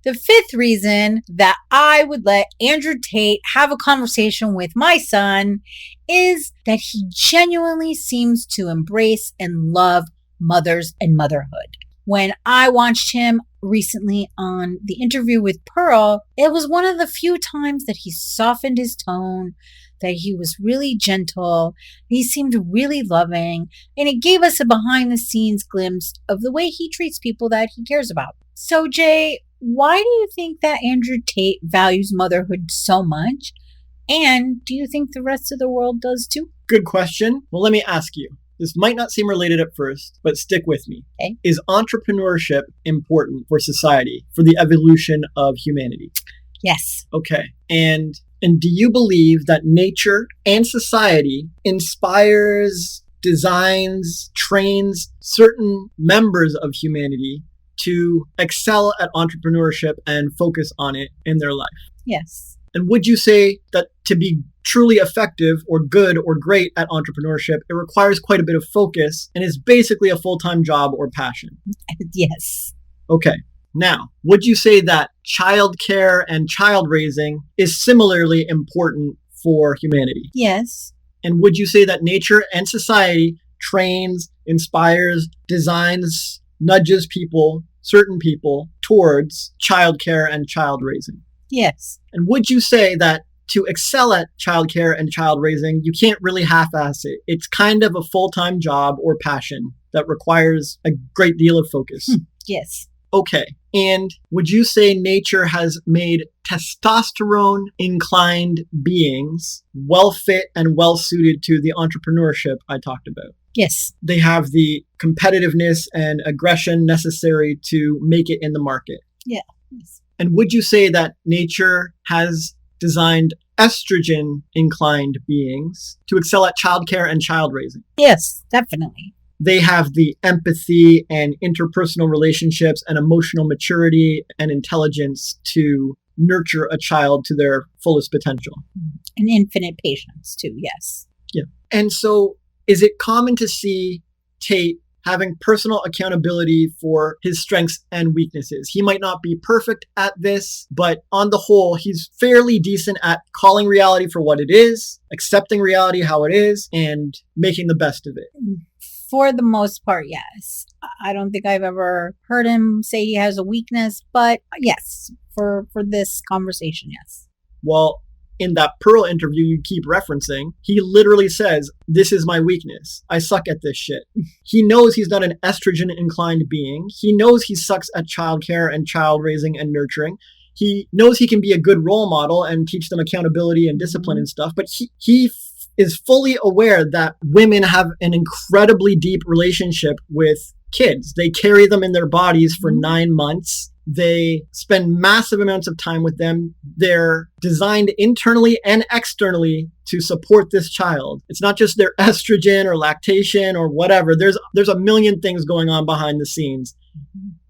The fifth reason that I would let Andrew Tate have a conversation with my son is that he genuinely seems to embrace and love mothers and motherhood. When I watched him recently on the interview with Pearl, it was one of the few times that he softened his tone, that he was really gentle, he seemed really loving, and it gave us a behind-the-scenes glimpse of the way he treats people that he cares about. So, Jay, why do you think that Andrew Tate values motherhood so much? And do you think the rest of the world does too? Good question. Well, let me ask you. This might not seem related at first, but stick with me. Okay. Is entrepreneurship important for society, for the evolution of humanity? Yes. Okay. And do you believe that nature and society inspires, designs, trains certain members of humanity to excel at entrepreneurship and focus on it in their life? Yes. And would you say that to be truly effective or good or great at entrepreneurship, it requires quite a bit of focus and is basically a full-time job or passion? Yes. Okay. Now, would you say that childcare and child raising is similarly important for humanity? Yes. And would you say that nature and society trains, inspires, designs, nudges people, certain people, towards childcare and child raising? Yes. And would you say that to excel at childcare and child raising, you can't really half-ass it? It's kind of a full-time job or passion that requires a great deal of focus. Yes. Okay. And would you say nature has made testosterone-inclined beings well fit and well suited to the entrepreneurship I talked about? Yes. They have the competitiveness and aggression necessary to make it in the market. Yeah. Yes. And would you say that nature has designed estrogen-inclined beings to excel at childcare and child raising? Yes, definitely. They have the empathy and interpersonal relationships and emotional maturity and intelligence to nurture a child to their fullest potential. And infinite patience too, yes. Yeah. And so is it common to see Tate having personal accountability for his strengths and weaknesses? He might not be perfect at this, but on the whole, he's fairly decent at calling reality for what it is, accepting reality how it is, and making the best of it. For the most part, yes. I don't think I've ever heard him say he has a weakness, but yes, for this conversation, yes. Well, in that Pearl interview you keep referencing, he literally says, "This is my weakness. I suck at this shit." He knows he's not an estrogen-inclined being. He knows he sucks at childcare and child raising and nurturing. He knows he can be a good role model and teach them accountability and discipline and stuff, but he is fully aware that women have an incredibly deep relationship with kids. They carry them in their bodies for 9 months. They spend massive amounts of time with them. They're designed internally and externally to support this child. It's not just their estrogen or lactation or whatever. There's a million things going on behind the scenes.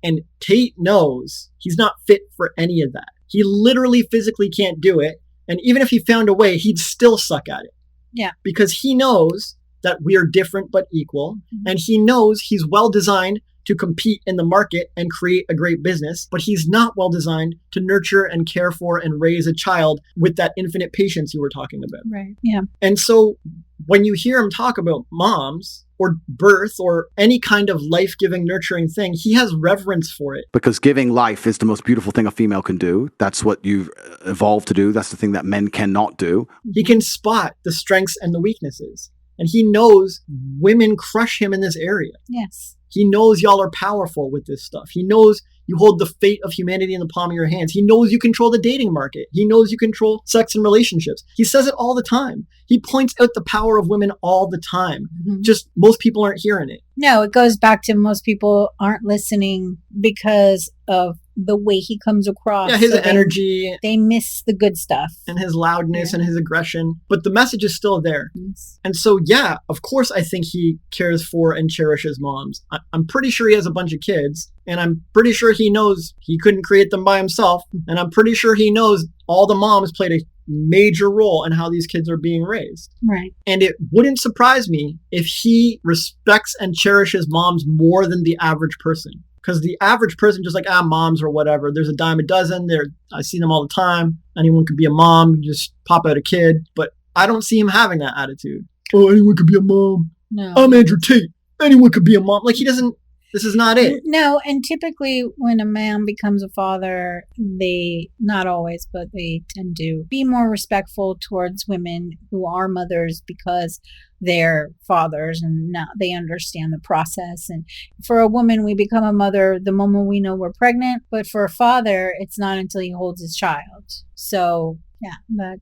And Tate knows he's not fit for any of that. He literally physically can't do it. And even if he found a way, he'd still suck at it. Yeah. Because he knows that we are different but equal. And he knows he's well designed to compete in the market and create a great business, but he's not well designed to nurture and care for and raise a child with that infinite patience you were talking about. Right. Yeah. And so when you hear him talk about moms or birth or any kind of life-giving, nurturing thing, he has reverence for it. Because giving life is the most beautiful thing a female can do. That's what you've evolved to do. That's the thing that men cannot do. He can spot the strengths and the weaknesses. And he knows women crush him in this area. Yes. He knows y'all are powerful with this stuff. He knows you hold the fate of humanity in the palm of your hands. He knows you control the dating market. He knows you control sex and relationships. He says it all the time. He points out the power of women all the time. Just most people aren't hearing it. No, it goes back to most people aren't listening because of the way he comes across. Yeah, his energy. They miss the good stuff. And his loudness and his aggression. But the message is still there. Yes. And so, yeah, of course, I think he cares for and cherishes moms. I'm pretty sure he has a bunch of kids. And I'm pretty sure he knows he couldn't create them by himself. And I'm pretty sure he knows all the moms played a major role in how these kids are being raised. Right. And it wouldn't surprise me if he respects and cherishes moms more than the average person. Because the average person just like, moms or whatever. There's a dime a dozen. I see them all the time. Anyone could be a mom. You just pop out a kid. But I don't see him having that attitude. Oh, anyone could be a mom. No. I'm Andrew Tate. Anyone could be a mom. Like, he doesn't, this is not it. No, and typically when a man becomes a father, they, not always, but they tend to be more respectful towards women who are mothers because they're fathers and now they understand the process. And for a woman, we become a mother the moment we know we're pregnant, but for a father, it's not until he holds his child. So yeah,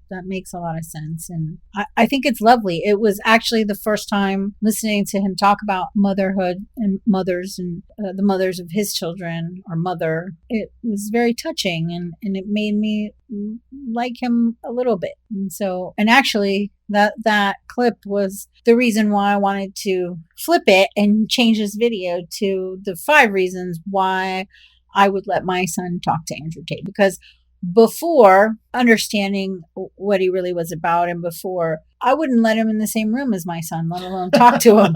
that makes a lot of sense. And I think it's lovely. It was actually the first time listening to him talk about motherhood and mothers and the mothers of his children or mother. It was very touching and it made me like him a little bit. And actually that clip was the reason why I wanted to flip it and change this video to the 5 reasons why I would let my son talk to Andrew Tate. Because before understanding what he really was about and before, I wouldn't let him in the same room as my son, let alone talk to him.